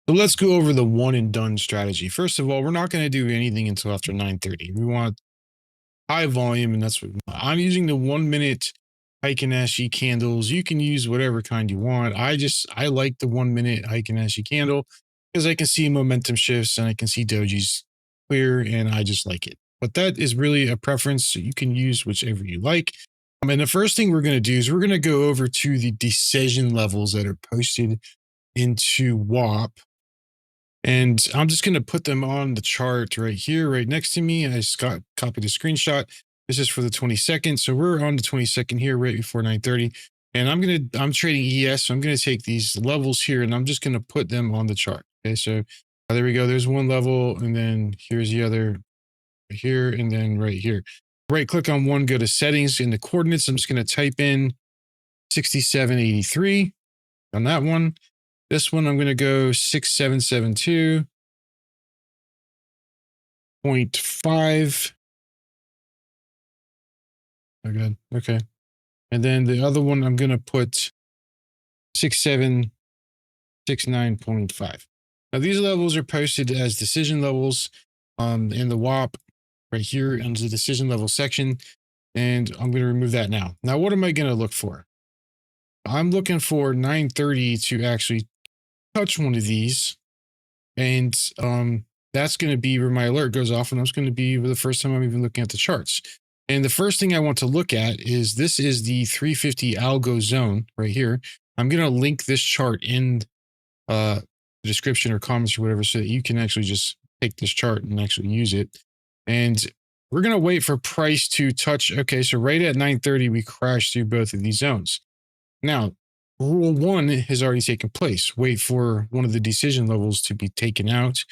So let's go over the one and done strategy. First of all, we're not going to do anything until after 9:30. We want high volume, and that's what I'm using. The 1 minute heikin ashi candles. You can use whatever kind you want. I like the 1 minute heikin ashi candle because I can see momentum shifts and I can see dojis clear, and I just like it. But that is really a preference, so you can use whichever you like. And the first thing we're going to do is we're going to go over to the decision levels that are posted into WAP. And I'm just going to put them on the chart right here, right next to me. I just got copied a screenshot. This is for the 22nd. So we're on the 22nd here, right before 9:30. And I'm trading ES. So I'm going to take these levels here and I'm just going to put them on the chart. Okay. So there we go. There's one level. And then here's the other right here. And then right here. Right click on one, go to settings in the coordinates. I'm just going to type in 6783 on that one. This one, I'm going to go 6772.5. Oh, good. Okay. And then the other one, I'm going to put 6769.5. Now, these levels are posted as decision levels in the WAP right here under the decision level section. And I'm going to remove that now. Now, what am I going to look for? I'm looking for 9:30 to actually touch one of these. And that's going to be where my alert goes off. And that's going to be the first time I'm even looking at the charts. And the first thing I want to look at is this is the 350 algo zone right here. I'm going to link this chart in the description or comments or whatever so that you can actually just take this chart and actually use it. And we're going to wait for price to touch. Okay, so right at 9:30, we crashed through both of these zones. Now, rule one has already taken place. Wait for one of the decision levels to be taken out.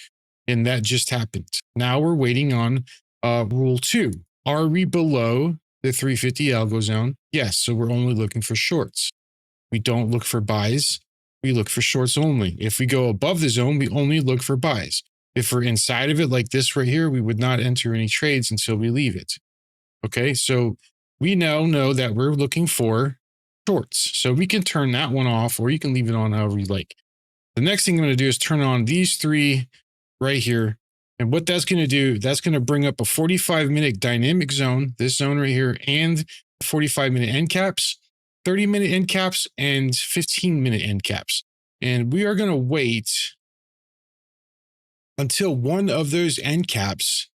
And that just happened. Now we're waiting on rule two. Are we below the 350 algo zone? Yes. So we're only looking for shorts. We don't look for buys. We look for shorts only. If we go above the zone, we only look for buys. If we're inside of it like this right here, we would not enter any trades until we leave it. Okay. So we now know that we're looking for shorts. So we can turn that one off or you can leave it on however you like. The next thing I'm going to do is turn on these three right here. And what that's going to do, that's going to bring up a 45-minute dynamic zone, this zone right here, and 45-minute end caps, 30-minute end caps, and 15-minute end caps. And we are going to wait until one of those end caps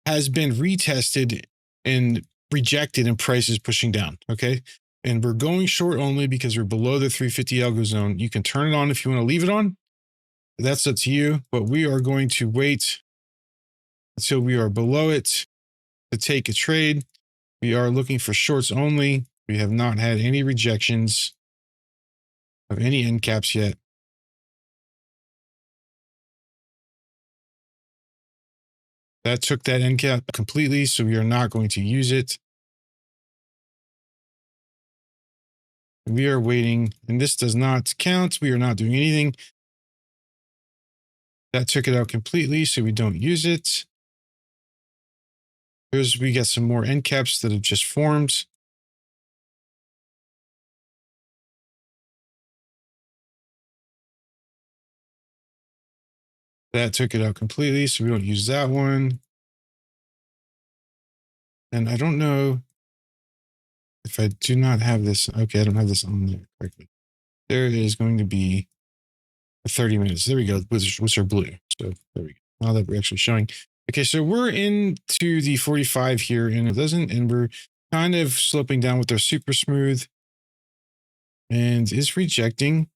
has been retested and rejected and price is pushing down. Okay. And we're going short only because we're below the 350 algo zone. You can turn it on if you want to leave it on. That's up to you, but we are going to wait until we are below it to take a trade. We are looking for shorts only. We have not had any rejections of any end caps yet. That took that end cap completely, so we are not going to use it. We are waiting, and this does not count. We are not doing anything. That took it out completely, so we don't use it. We got some more end caps that have just formed. That took it out completely, so we don't use that one. And I don't know if I do not have this. Okay, I don't have this on there correctly. There is going to be 30 minutes. There we go, which are blue. So there we go. Now that we're actually showing. Okay, so we're into the 45 here, and it doesn't, and we're kind of sloping down with our super smooth. And it's rejecting.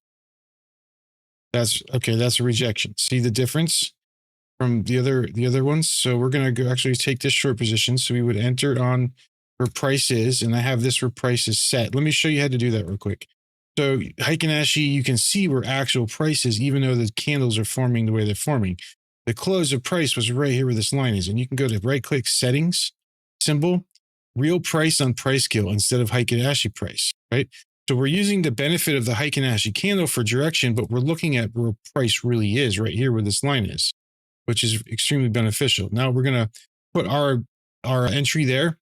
That's okay, that's a rejection. See the difference from the other ones? So we're gonna go actually take this short position. So we would enter on where price is, and I have this where price is set. Let me show you how to do that real quick. So heikin ashi, you can see where actual price is, even though the candles are forming the way they're forming. The close of price was right here where this line is, and you can go to right click settings, symbol, real price on price scale instead of heikin ashi price, right? So we're using the benefit of the heikin ashi candle for direction, but we're looking at where price really is right here where this line is, which is extremely beneficial. Now we're going to put our entry there,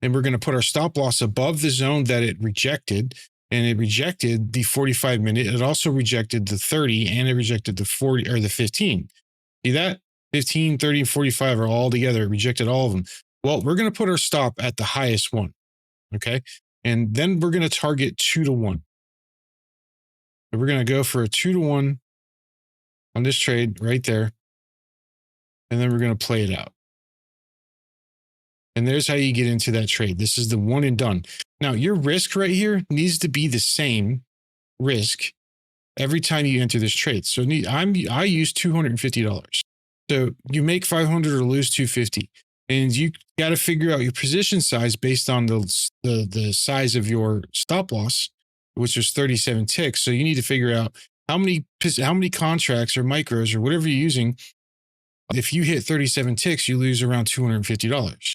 and we're going to put our stop loss above the zone that it rejected. and it rejected the 45 minute. It also rejected the 30, and it rejected the 40 or the 15. See that? 15, 30, and 45 are all together. It rejected all of them. Well, we're going to put our stop at the highest one. Okay. And then we're going to target 2-1. So we're going to go for a 2-1 on this trade right there. And then we're going to play it out. And there's how you get into that trade. This is the one and done. Now, your risk right here needs to be the same risk every time you enter this trade. So I use $250. So you make 500 or lose 250. And you got to figure out your position size based on the size of your stop loss, which is 37 ticks. So you need to figure out how many contracts or micros or whatever you're using. If you hit 37 ticks, you lose around $250.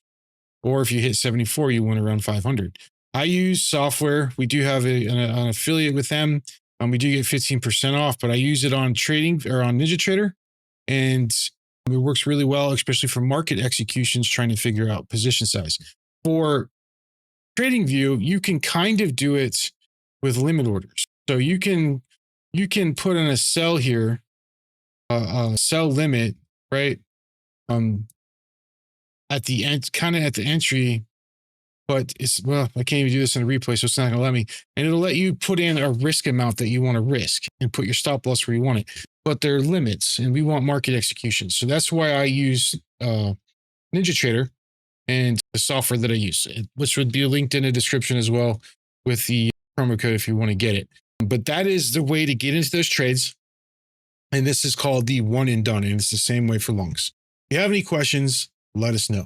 Or if you hit 74, you win around 500. I use software. We do have an affiliate with them. We do get 15% off, but I use it on trading or on NinjaTrader. And it works really well, especially for market executions, trying to figure out position size. For TradingView, you can kind of do it with limit orders. So you can put in a sell here, a sell limit, right? At the end, kind of at the entry, but I can't even do this in a replay, so it's not going to let me. And it'll let you put in a risk amount that you want to risk and put your stop loss where you want it. But there are limits, and we want market execution. So that's why I use NinjaTrader and the software that I use, which would be linked in the description as well with the promo code if you want to get it. But that is the way to get into those trades. And this is called the one and done. And it's the same way for longs. If you have any questions, let us know.